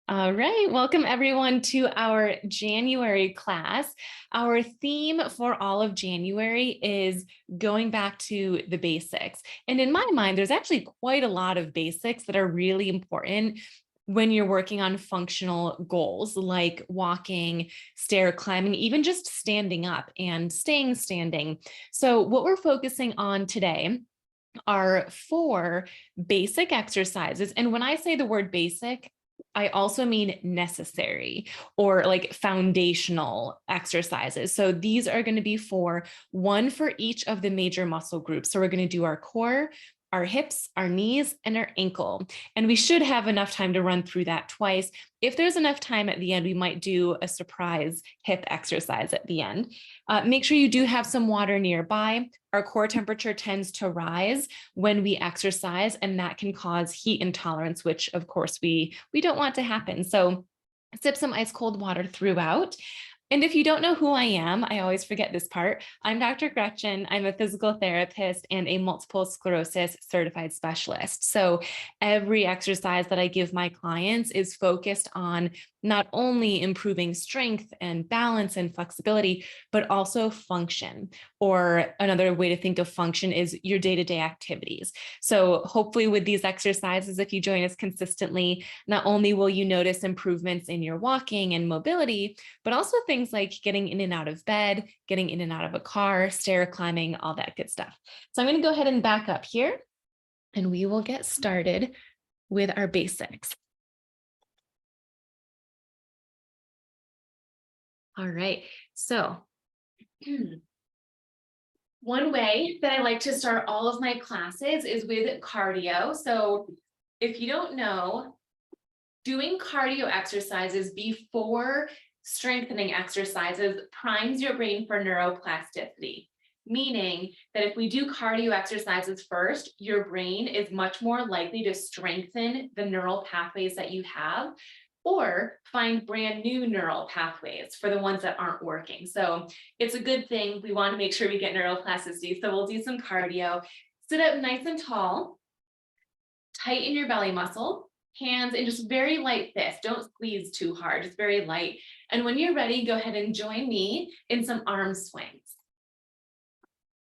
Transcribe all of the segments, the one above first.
All right, welcome everyone to our January class. Our theme for all of January is going back to the basics. And in my mind, there's actually quite a lot of basics that are really important when you're working on functional goals like walking, stair climbing, even just standing up and staying standing. So what we're focusing on today are 4 basic exercises. And when I say the word basic, I also mean necessary or like foundational exercises. So these are going to be one for each of the major muscle groups. So we're going to do our core, our hips, our knees, and our ankle. And we should have enough time to run through that twice. If there's enough time at the end, we might do a surprise hip exercise at the end. Make sure you do have some water nearby. Our core temperature tends to rise when we exercise, and that can cause heat intolerance, which of course we don't want to happen. So sip some ice cold water throughout. And if you don't know who I am, I always forget this part. I'm Dr. Gretchen. I'm a physical therapist and a multiple sclerosis certified specialist. So every exercise that I give my clients is focused on not only improving strength and balance and flexibility, but also function. Or another way to think of function is your day-to-day activities. So hopefully with these exercises, if you join us consistently, not only will you notice improvements in your walking and mobility, but also things like getting in and out of bed, getting in and out of a car, stair climbing, all that good stuff. So I'm going to go ahead and back up here and we will get started with our basics. All right, so one way that I like to start all of my classes is with cardio. So if you don't know, doing cardio exercises before strengthening exercises primes your brain for neuroplasticity, meaning that if we do cardio exercises first, your brain is much more likely to strengthen the neural pathways that you have or find brand new neural pathways for the ones that aren't working. So it's a good thing. We want to make sure we get neuroplasticity. So we'll do some cardio. Sit up nice and tall, tighten your belly muscle, hands in just very light fists. Don't squeeze too hard, just very light. And when you're ready, go ahead and join me in some arm swings.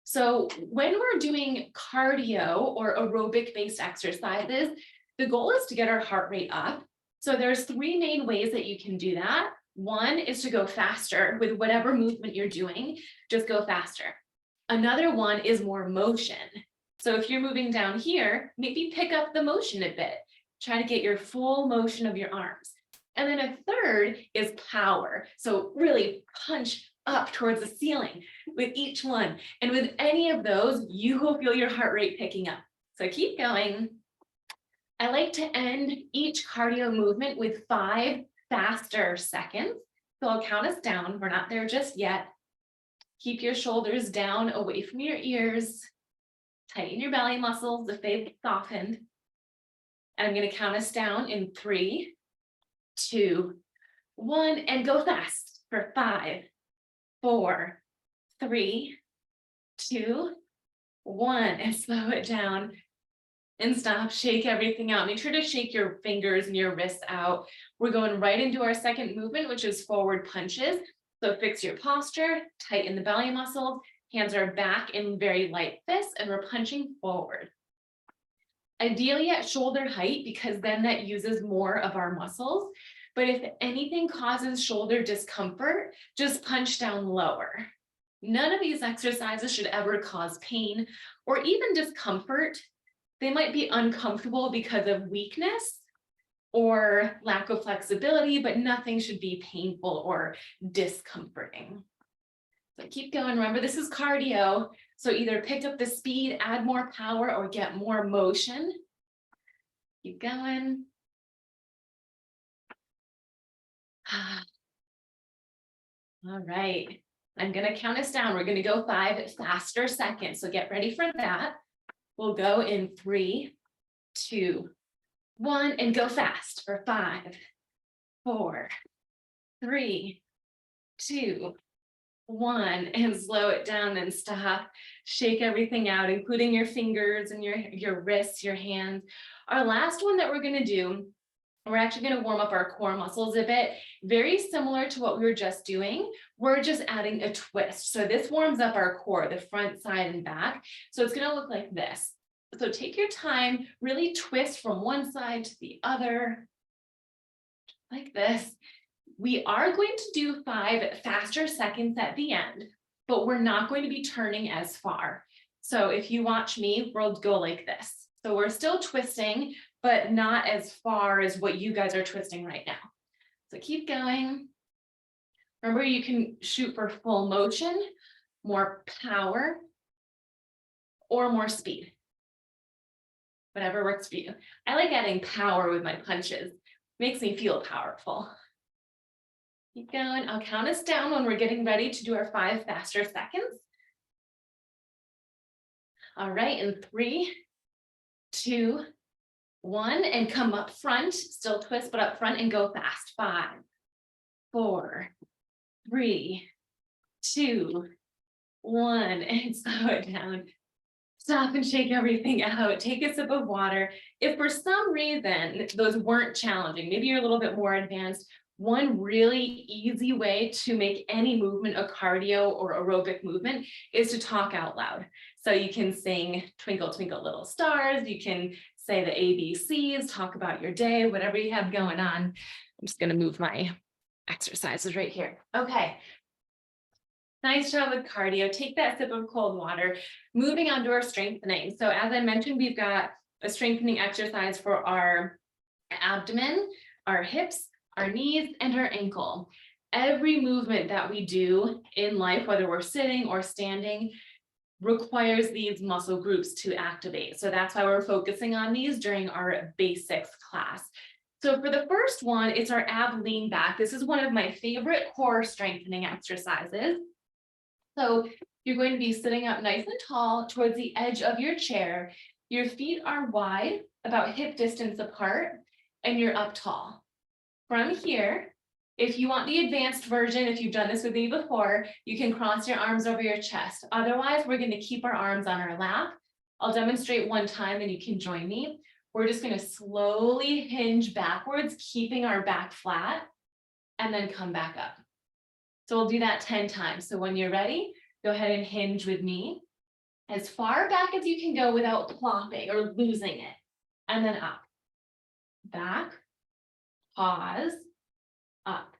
So when we're doing cardio or aerobic based exercises, the goal is to get our heart rate up. So there's 3 main ways that you can do that. One is to go faster with whatever movement you're doing, just go faster. Another one is more motion. So if you're moving down here, maybe pick up the motion a bit. Try to get your full motion of your arms. And then a third is power. So really punch up towards the ceiling with each one. And with any of those, you will feel your heart rate picking up. So keep going. I like to end each cardio movement with 5 faster seconds. So I'll count us down. We're not there just yet. Keep your shoulders down away from your ears. Tighten your belly muscles if they've softened. And I'm going to count us down in 3, 2, 1, and go fast for 5, 4, 3, 2, 1, and slow it down. And stop, shake everything out. Make sure to shake your fingers and your wrists out. We're going right into our second movement, which is forward punches. So fix your posture, tighten the belly muscles, hands are back in very light fists, and we're punching forward. Ideally at shoulder height, because then that uses more of our muscles. But if anything causes shoulder discomfort, just punch down lower. None of these exercises should ever cause pain or even discomfort. They might be uncomfortable because of weakness or lack of flexibility, but nothing should be painful or discomforting. So keep going. Remember, this is cardio. So either pick up the speed, add more power, or get more motion. Keep going. All right. I'm going to count us down. We're going to go 5 faster seconds. So get ready for that. We'll go in 3, 2, 1, and go fast for 5, 4, 3, 2, 1, and slow it down and stop. Shake everything out, including your fingers and your wrists, your hands. Our last one that we're going to do We're actually going to warm up our core muscles a bit, very similar to what we were just doing. We're just adding a twist. So this warms up our core, the front, side, and back. So it's going to look like this. So take your time, really twist from one side to the other, like this. We are going to do 5 faster seconds at the end, but we're not going to be turning as far. So if you watch me, we'll go like this. So we're still twisting, but not as far as what you guys are twisting right now. So keep going. Remember, you can shoot for full motion, more power, or more speed. Whatever works for you. I like adding power with my punches. Makes me feel powerful. Keep going. I'll count us down when we're getting ready to do our 5 faster seconds. All right, in 3, 2, 1, and come up front. Still twist, but up front and go fast. 5, 4, 3, 2, 1, and slow it down. Stop and shake everything out. Take a sip of water. If for some reason those weren't challenging, maybe you're a little bit more advanced, one really easy way to make any movement a cardio or aerobic movement is to talk out loud. So you can sing Twinkle, Twinkle, Little Stars. You can say the ABCs, talk about your day, whatever you have going on. I'm just going to move my exercises right here. Okay. Nice job with cardio. Take that sip of cold water. Moving on to our strengthening. So as I mentioned, we've got a strengthening exercise for our abdomen, our hips, our knees, and our ankle. Every movement that we do in life, whether we're sitting or standing, requires these muscle groups to activate. So that's why we're focusing on these during our basics class. So for the first one, it's our ab lean back. This is one of my favorite core strengthening exercises. So you're going to be sitting up nice and tall towards the edge of your chair. Your feet are wide, about hip distance apart, and you're up tall. From here, if you want the advanced version, if you've done this with me before, you can cross your arms over your chest. Otherwise, we're going to keep our arms on our lap. I'll demonstrate one time and you can join me. We're just going to slowly hinge backwards, keeping our back flat, and then come back up. So we'll do that 10 times. So when you're ready, go ahead and hinge with me as far back as you can go without plopping or losing it. And then up, back, pause, up.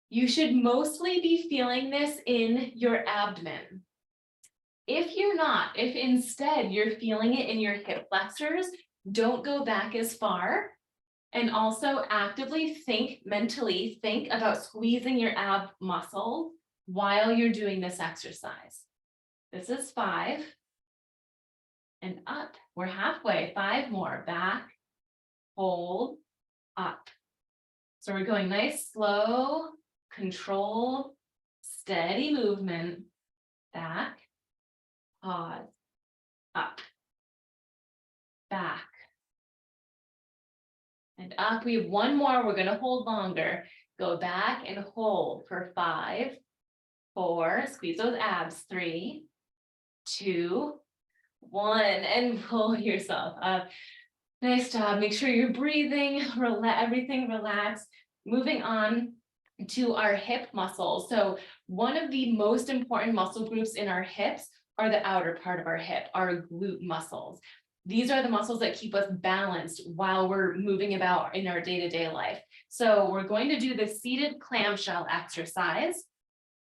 You should mostly be feeling this in your abdomen. If you're not, if instead you're feeling it in your hip flexors, don't go back as far. And also actively mentally think about squeezing your ab muscle while you're doing this exercise. This is 5. And up. We're halfway. 5 more. Back, hold, up. So we're going nice, slow, controlled, steady movement. Back, pause, up, back, and up. We have one more. We're going to hold longer. Go back and hold for 5, 4. Squeeze those abs. 3, 2, 1. And pull yourself up. Nice job. Make sure you're breathing. Let everything relax. Moving on to our hip muscles. So one of the most important muscle groups in our hips are the outer part of our hip, our glute muscles. These are the muscles that keep us balanced while we're moving about in our day-to-day life. So we're going to do the seated clamshell exercise.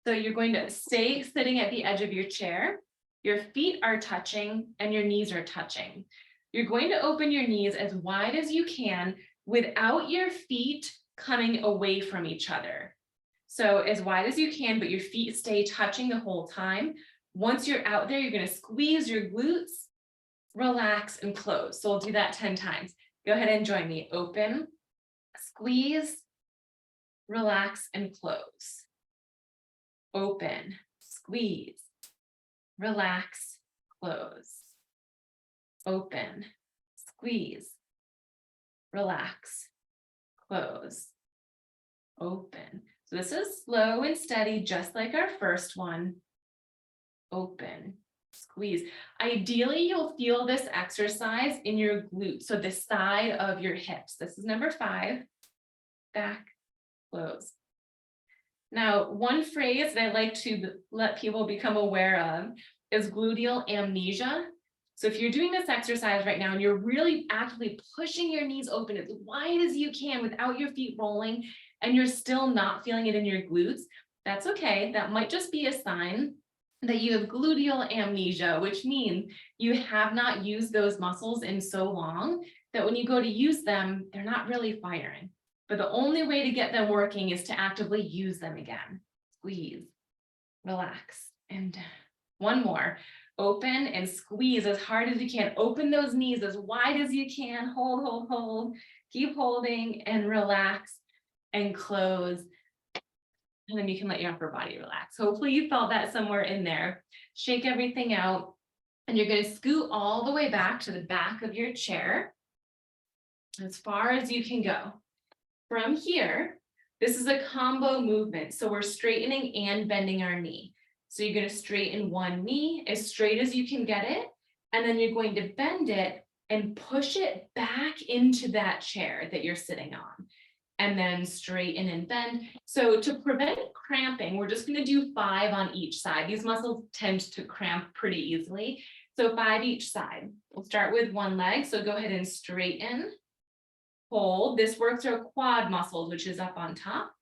So you're going to stay sitting at the edge of your chair. Your feet are touching and your knees are touching. You're going to open your knees as wide as you can without your feet coming away from each other. So as wide as you can, but your feet stay touching the whole time. Once you're out there, you're going to squeeze your glutes, relax, and close. So we'll do that 10 times. Go ahead and join me. Open, squeeze, relax, and close. Open, squeeze, relax, close. Open, squeeze, relax, close, open. So this is slow and steady, just like our first one. Open, squeeze. Ideally, you'll feel this exercise in your glutes, so the side of your hips. This is number 5. back, close. Now, one phrase that I like to let people become aware of is gluteal amnesia. So if you're doing this exercise right now and you're really actively pushing your knees open as wide as you can without your feet rolling, and you're still not feeling it in your glutes, that's okay. That might just be a sign that you have gluteal amnesia, which means you have not used those muscles in so long that when you go to use them, they're not really firing. But the only way to get them working is to actively use them again. Squeeze, relax, and one more. Open and squeeze as hard as you can. Open those knees as wide as you can. Hold, hold, hold. Keep holding and relax and close. And then you can let your upper body relax. Hopefully you felt that somewhere in there. Shake everything out. And you're going to scoot all the way back to the back of your chair as far as you can go. From here, this is a combo movement. So we're straightening and bending our knee. So you're going to straighten one knee as straight as you can get it. And then you're going to bend it and push it back into that chair that you're sitting on. And then straighten and bend. So to prevent cramping, we're just going to do 5 on each side. These muscles tend to cramp pretty easily. So 5 each side. We'll start with one leg. So go ahead and straighten. Hold. This works our quad muscles, which is up on top.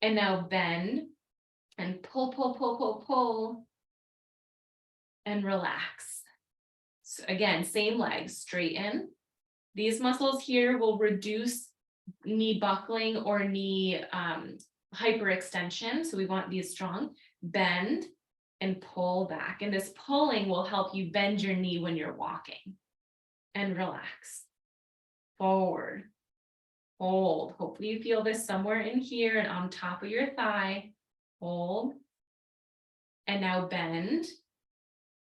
And now bend and pull, pull, pull, pull, pull. And relax. So again, same leg, straighten. These muscles here will reduce knee buckling or knee hyperextension. So we want these strong. Bend and pull back. And this pulling will help you bend your knee when you're walking. And relax. Forward. Hold. Hopefully you feel this somewhere in here and on top of your thigh. Hold. And now bend.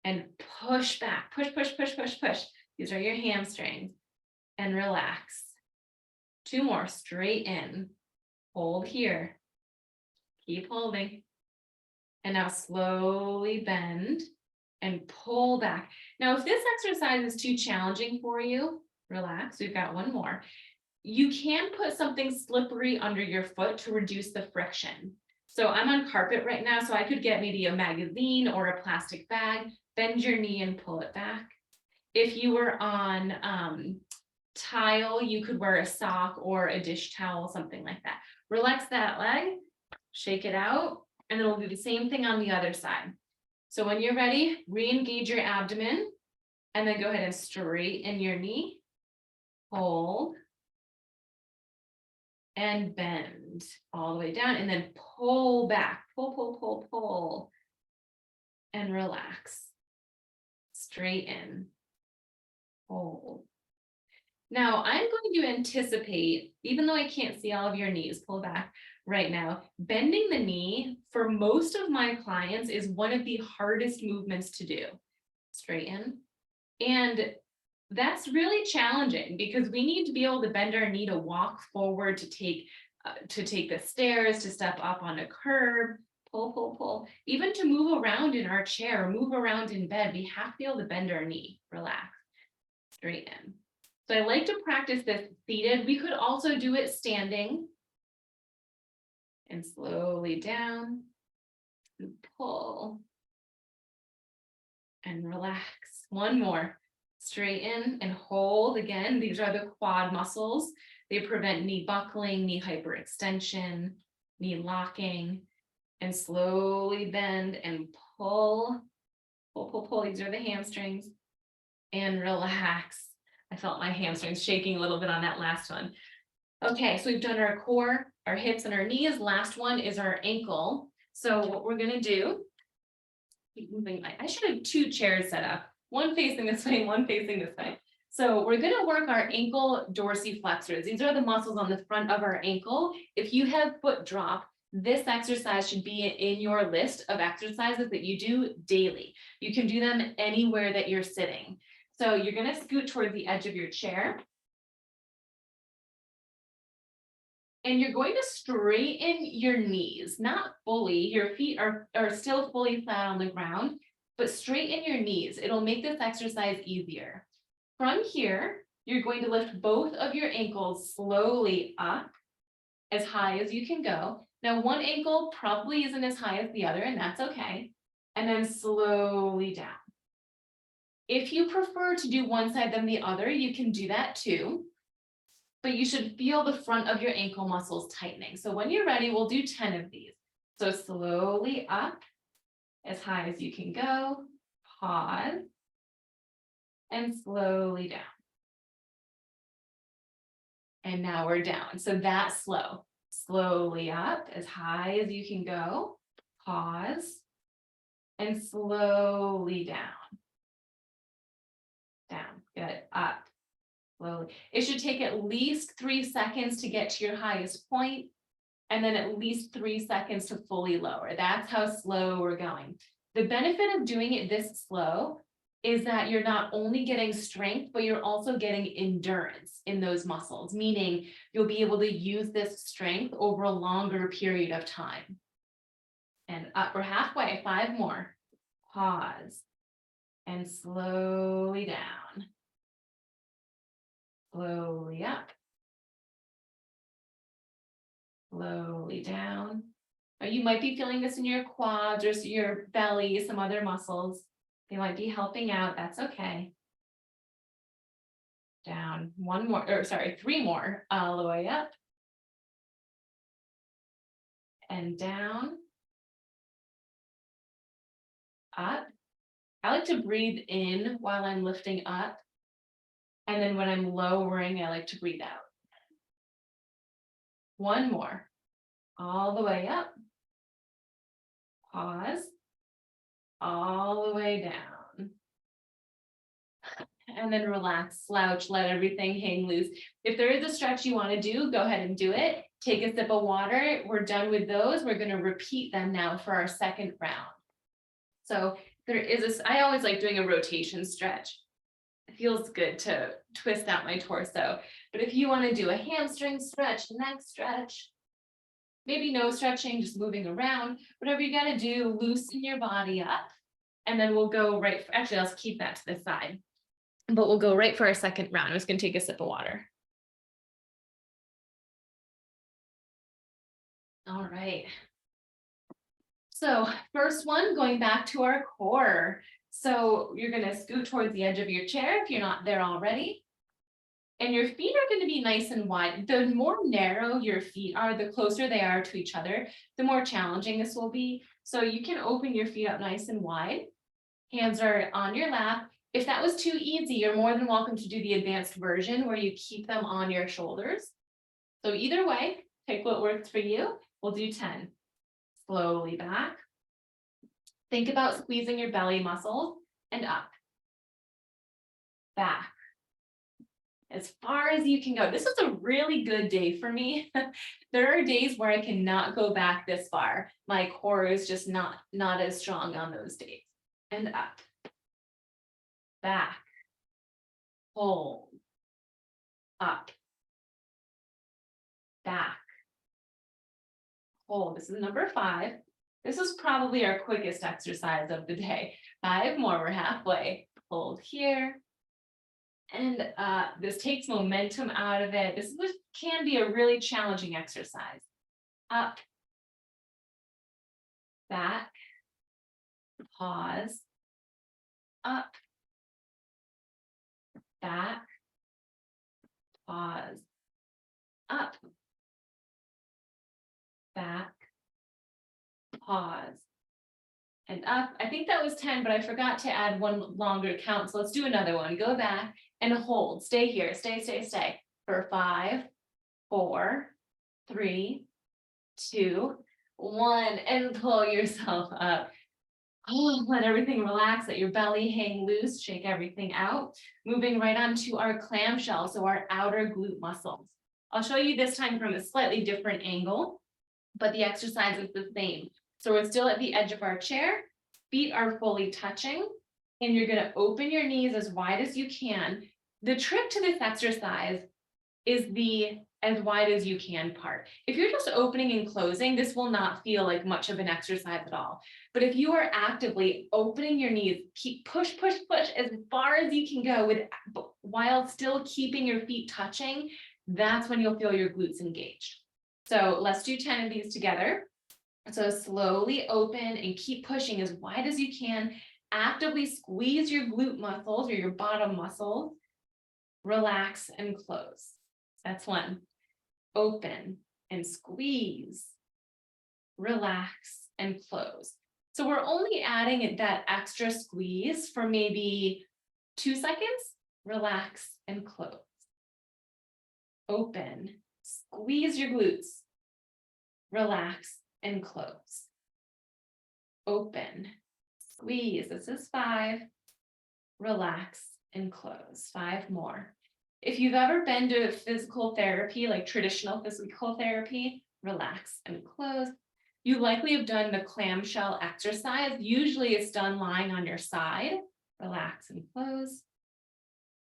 And push back. Push, push, push, push, push. These are your hamstrings. And relax. 2 more. Straighten. Hold here. Keep holding. And now slowly bend and pull back. Now, if this exercise is too challenging for you, relax. We've got one more. You can put something slippery under your foot to reduce the friction. So I'm on carpet right now, so I could get maybe a magazine or a plastic bag, bend your knee and pull it back. If you were on tile, you could wear a sock or a dish towel, something like that. Relax that leg, shake it out, and then we'll do the same thing on the other side. So when you're ready, re-engage your abdomen, and then go ahead and straighten your knee, hold, and bend all the way down, and then pull back, pull, pull, pull, pull, and relax. Straighten, hold. Now I'm going to anticipate, even though I can't see all of your knees, pull back right now, bending the knee for most of my clients is one of the hardest movements to do. Straighten. And that's really challenging because we need to be able to bend our knee to walk forward, to take the stairs, to step up on a curb, pull, pull, pull. Even to move around in our chair, move around in bed, we have to be able to bend our knee, relax, straighten. So I like to practice this seated. We could also do it standing. And slowly down, and pull, and relax. One more. Straighten and hold. Again, these are the quad muscles. They prevent knee buckling, knee hyperextension, knee locking, and slowly bend and pull, pull, pull, pull. These are the hamstrings, and relax. I felt my hamstrings shaking a little bit on that last one. Okay, so we've done our core, our hips, and our knees. Last one is our ankle. So what we're gonna do, I should have 2 chairs set up, one facing this way and one facing this way. So we're gonna work our ankle dorsiflexors. These are the muscles on the front of our ankle. If you have foot drop, this exercise should be in your list of exercises that you do daily. You can do them anywhere that you're sitting. So you're gonna scoot towards the edge of your chair. And you're going to straighten your knees, not fully. Your feet are still fully flat on the ground, but straighten your knees. It'll make this exercise easier. From here, you're going to lift both of your ankles slowly up as high as you can go. Now, one ankle probably isn't as high as the other, and that's okay. And then slowly down. If you prefer to do one side than the other, you can do that too. But you should feel the front of your ankle muscles tightening. So when you're ready, we'll do 10 of these. So slowly up, as high as you can go, pause, and slowly down. And now we're down. So that's slow. Slowly up, as high as you can go, pause, and slowly down. Down, good, up, slowly. It should take at least 3 seconds to get to your highest point, and then at least 3 seconds to fully lower. That's how slow we're going. The benefit of doing it this slow is that you're not only getting strength, but you're also getting endurance in those muscles, meaning you'll be able to use this strength over a longer period of time. And up, we're halfway, 5 more. Pause. And slowly down. Slowly up. Slowly down. Or you might be feeling this in your quads or your belly, some other muscles. They might be helping out. That's okay. Down. 1 more, or sorry, 3 more. All the way up. And down. Up. I like to breathe in while I'm lifting up. And then when I'm lowering, I like to breathe out. 1 more. All the way up. Pause. All the way down. And then relax, slouch, let everything hang loose. If there is a stretch you want to do, go ahead and do it. Take a sip of water. We're done with those. We're going to repeat them now for our second round. So there is I always like doing a rotation stretch. It feels good to twist out my torso. But if you want to do a hamstring stretch, neck stretch, maybe no stretching, just moving around, whatever you got to do, loosen your body up. And then we'll go right, actually, let's keep that to the side. But we'll go right for our second round. I'm just going to take a sip of water. All right. So first one, going back to our core. So you're going to scoot towards the edge of your chair if you're not there already. And your feet are going to be nice and wide. The more narrow your feet are, the closer they are to each other, the more challenging this will be. So you can open your feet up nice and wide. Hands are on your lap. If that was too easy, you're more than welcome to do the advanced version where you keep them on your shoulders. So either way, pick what works for you. We'll do 10. Slowly back. Think about squeezing your belly muscles and up. Back. As far as you can go. This is a really good day for me. There are days where I cannot go back this far. My core is just not as strong on those days. And up. Back. Hold. Up. Back. Hold. This is number 5. This is probably our quickest exercise of the day. 5 more, we're halfway. Hold here. And this takes momentum out of it. This can be a really challenging exercise. Up. Back. Pause. Up. Back. Pause. Up. Back. Pause. And up. I think that was 10, but I forgot to add one longer count. So let's do another one. Go back and hold. Stay here. Stay for 5, 4, 3, 2, 1, and pull yourself up. Oh, let everything relax, let your belly hang loose, shake everything out. Moving right on to our clamshell, so our outer glute muscles. I'll show you this time from a slightly different angle, but the exercise is the same. So we're still at the edge of our chair, feet are fully touching, and you're going to open your knees as wide as you can. The trick to this exercise is the as wide as you can part. If you're just opening and closing, this will not feel like much of an exercise at all. But if you are actively opening your knees, keep push as far as you can go while still keeping your feet touching, that's when you'll feel your glutes engaged. So let's do 10 of these together. So slowly open and keep pushing as wide as you can. Actively squeeze your glute muscles or your bottom muscles. Relax and close. That's one. Open and squeeze. Relax and close. So we're only adding that extra squeeze for maybe 2 seconds. Relax and close. Open, squeeze your glutes. Relax and close. Open, squeeze. This is 5. Relax and close. 5 more. If you've ever been to physical therapy, like traditional physical therapy, relax and close. You likely have done the clamshell exercise. Usually it's done lying on your side. Relax and close.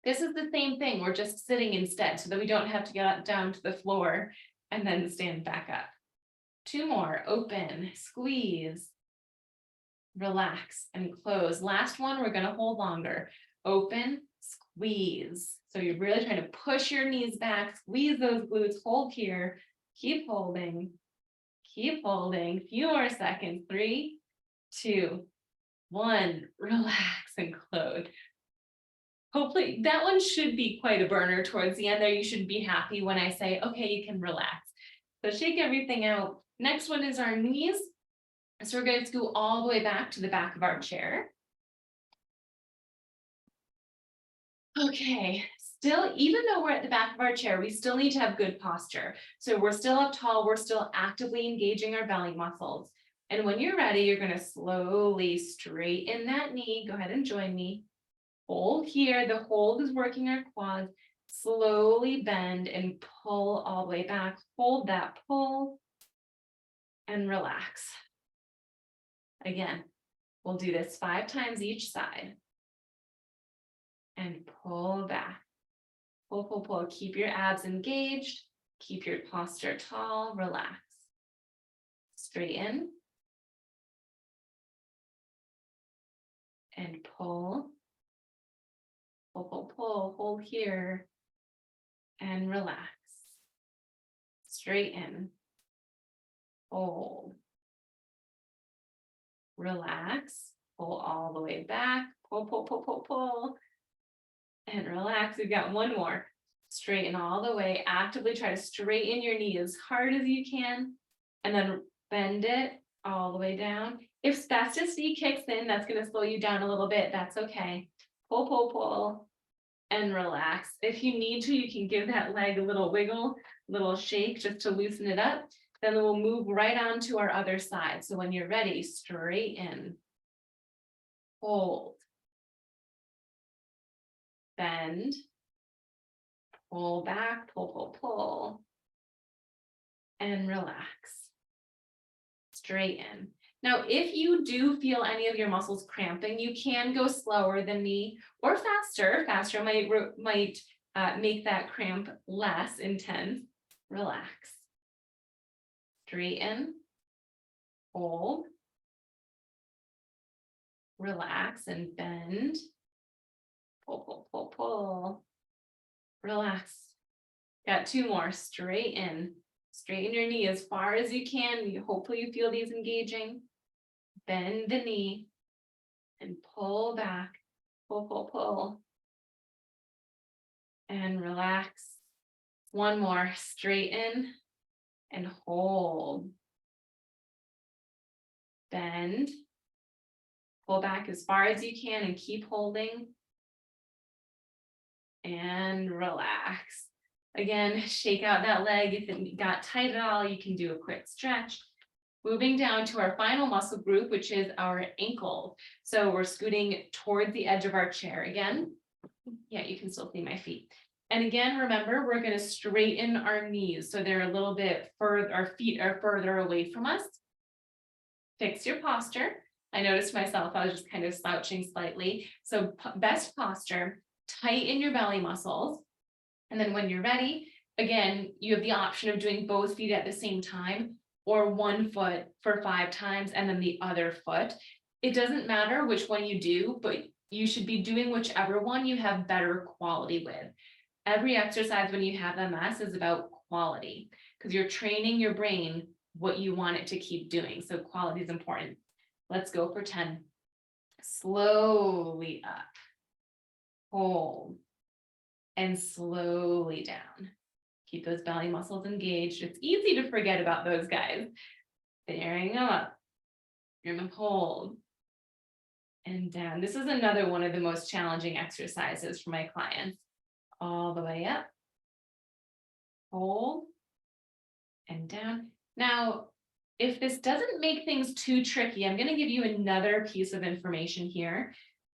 This is the same thing. We're just sitting instead so that we don't have to get down to the floor and then stand back up. 2 more. Open, squeeze, relax and close. Last one, we're going to hold longer. Open, squeeze. So you're really trying to push your knees back, squeeze those glutes, hold here, keep holding, keep holding. Few more seconds. 3, 2, 1. Relax and close. Hopefully that one should be quite a burner towards the end there. You should be happy when I say, okay, you can relax. So shake everything out. Next one is our knees. So we're going to go all the way back to the back of our chair. Okay, still, even though we're at the back of our chair, we still need to have good posture. So we're still up tall, we're still actively engaging our belly muscles. And when you're ready, you're going to slowly straighten that knee. Go ahead and join me. Hold here. The hold is working our quads. Slowly bend and pull all the way back. Hold that pull and relax. Again, we'll do this 5 times each side. And pull back. Pull, pull, pull. Keep your abs engaged. Keep your posture tall. Relax. Straighten. And pull. Pull, pull, pull. Hold here. And relax. Straighten. Hold. Relax. Pull all the way back. Pull, pull, pull, pull, pull. And relax. We've got one more. Straighten all the way. Actively try to straighten your knee as hard as you can. And then bend it all the way down. If spasticity kicks in, that's going to slow you down a little bit. That's okay. Pull, pull, pull. And relax. If you need to, you can give that leg a little wiggle, little shake just to loosen it up. Then we'll move right on to our other side. So when you're ready, straighten. Hold. Bend. Pull back, pull, pull, pull. And relax. Straighten. Now, if you do feel any of your muscles cramping, you can go slower than me or faster. Faster might make that cramp less intense. Relax. Straighten. Hold. Relax and bend. Pull, pull, pull, pull. Relax. Got 2 more. Straighten. Straighten your knee as far as you can. Hopefully you feel these engaging. Bend the knee and pull back. Pull, pull, pull. And relax. 1 more. Straighten and hold. Bend. Pull back as far as you can and keep holding. And relax. Again, shake out that leg. If it got tight at all, you can do a quick stretch. Moving down to our final muscle group, which is our ankles. So we're scooting towards the edge of our chair again. Yeah, you can still see my feet. And again, remember, we're going to straighten our knees so they're a little bit further, our feet are further away from us. Fix your posture. I noticed myself, I was just kind of slouching slightly. So best posture, tighten your belly muscles. And then when you're ready, again, you have the option of doing both feet at the same time or 1 foot for 5 times and then the other foot. It doesn't matter which one you do, but you should be doing whichever one you have better quality with. Every exercise when you have MS is about quality. because you're training your brain what you want it to keep doing. So quality is important. Let's go for 10. Slowly up, hold, and slowly down. Keep those belly muscles engaged. It's easy to forget about those guys. Bearing them up. You're gonna hold and down. This is another one of the most challenging exercises for my clients. All the way up, hold, and down. Now, if this doesn't make things too tricky, I'm gonna give you another piece of information here.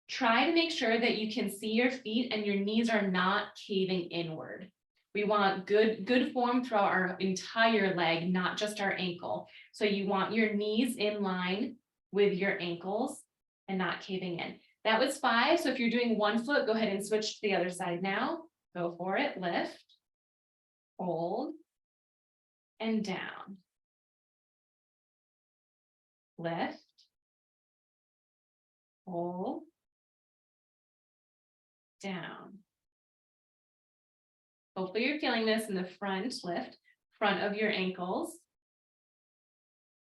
Try to make sure that you can see your feet and your knees are not caving inward. We want good form throughout our entire leg, not just our ankle. So you want your knees in line with your ankles and not caving in. That was 5. So if you're doing one foot, go ahead and switch to the other side now. Go for it. Lift, hold, and down. Lift, hold, down. Hopefully you're feeling this in the front lift, front of your ankles.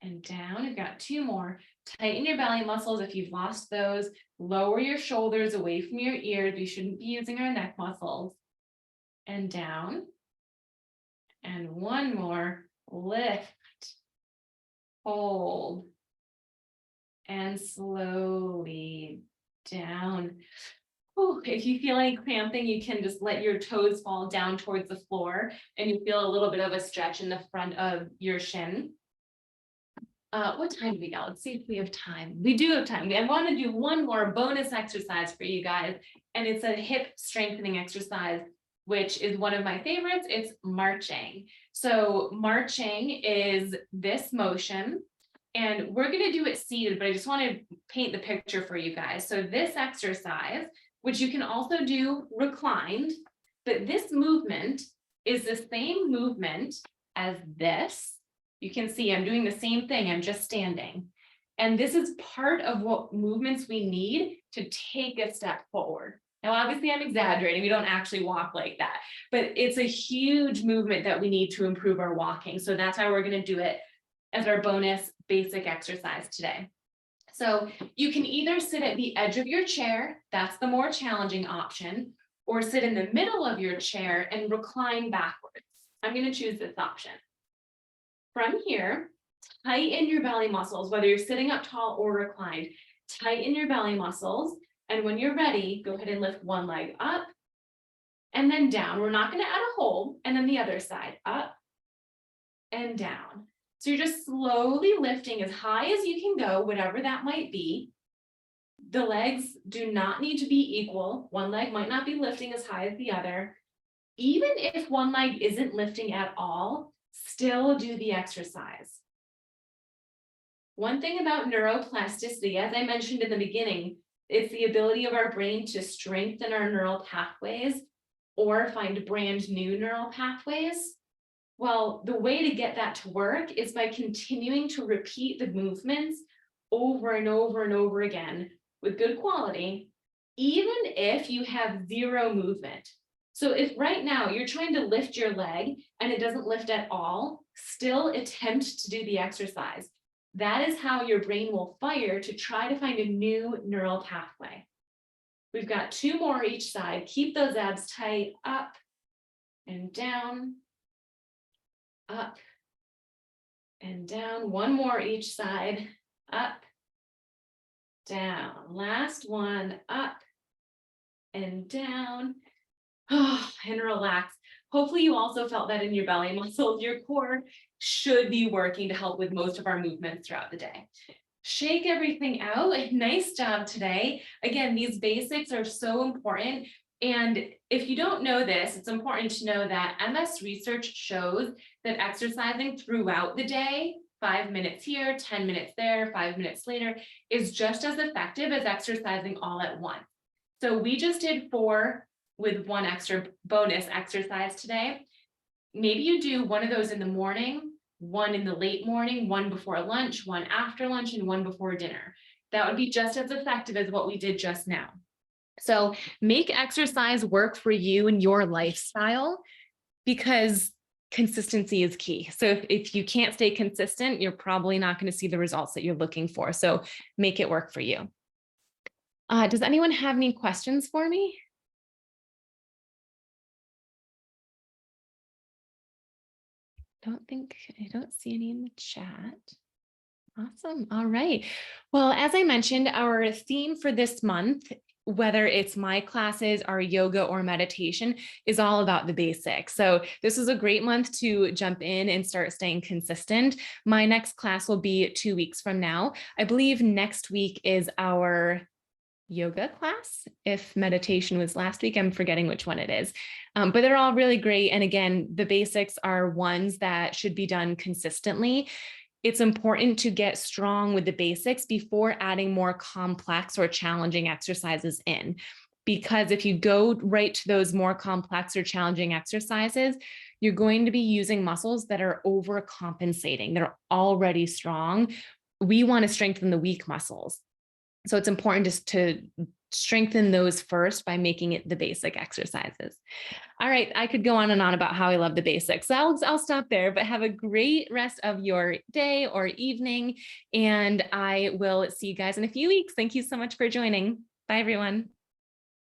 And down. You've got 2 more. Tighten your belly muscles if you've lost those. Lower your shoulders away from your ears. We shouldn't be using our neck muscles. And down. And 1 more. Lift, hold, and slowly down. Ooh, if you feel any cramping, you can just let your toes fall down towards the floor and you feel a little bit of a stretch in the front of your shin. What time do we got? Let's see if we have time. We do have time. I want to do one more bonus exercise for you guys, and it's a hip strengthening exercise, which is one of my favorites. It's marching. So marching is this motion, and we're going to do it seated, but I just want to paint the picture for you guys. So this exercise, which you can also do reclined, but this movement is the same movement as this. You can see I'm doing the same thing, I'm just standing. And this is part of what movements we need to take a step forward. Now, obviously I'm exaggerating, we don't actually walk like that, but it's a huge movement that we need to improve our walking. So that's why we're gonna do it as our bonus basic exercise today. So you can either sit at the edge of your chair, that's the more challenging option, or sit in the middle of your chair and recline backwards. I'm gonna choose this option. From here, tighten your belly muscles, whether you're sitting up tall or reclined, tighten your belly muscles. And when you're ready, go ahead and lift one leg up and then down. We're not going to add a hold, and then the other side, up and down. So you're just slowly lifting as high as you can go, whatever that might be. The legs do not need to be equal. One leg might not be lifting as high as the other. Even if one leg isn't lifting at all, still do the exercise. One thing about neuroplasticity, as I mentioned in the beginning, it's the ability of our brain to strengthen our neural pathways or find brand new neural pathways. Well, the way to get that to work is by continuing to repeat the movements over and over and over again with good quality, even if you have 0 movement. So if right now you're trying to lift your leg and it doesn't lift at all, still attempt to do the exercise. That is how your brain will fire to try to find a new neural pathway. We've got 2 more each side. Keep those abs tight, up and down, up and down. 1 more each side, up, down. Last one, up and down. Oh, and relax. Hopefully you also felt that in your belly muscles. Your core should be working to help with most of our movements throughout the day. Shake everything out. Nice job today. Again, these basics are so important. And if you don't know this, it's important to know that MS research shows that exercising throughout the day, 5 minutes here, 10 minutes there, 5 minutes later, is just as effective as exercising all at once. So we just did 4 with 1 extra bonus exercise today. Maybe you do 1 of those in the morning, 1 in the late morning, 1 before lunch, 1 after lunch, and 1 before dinner. That would be just as effective as what we did just now. So make exercise work for you and your lifestyle, because consistency is key. So if you can't stay consistent, you're probably not going to see the results that you're looking for. So make it work for you. Does anyone have any questions for me? I don't see any in the chat. Awesome. All right. Well, as I mentioned, our theme for this month, whether it's my classes, our yoga or meditation, is all about the basics. So this is a great month to jump in and start staying consistent. My next class will be 2 weeks from now. I believe next week is our yoga class. If meditation was last week, I'm forgetting which one it is. But they're all really great. And again, the basics are ones that should be done consistently. It's important to get strong with the basics before adding more complex or challenging exercises in. Because if you go right to those more complex or challenging exercises, you're going to be using muscles that are overcompensating. They're already strong. We want to strengthen the weak muscles. So it's important just to strengthen those first by making it the basic exercises. All right, I could go on and on about how I love the basics. So I'll stop there, but have a great rest of your day or evening, and I will see you guys in a few weeks. Thank you so much for joining. Bye, everyone.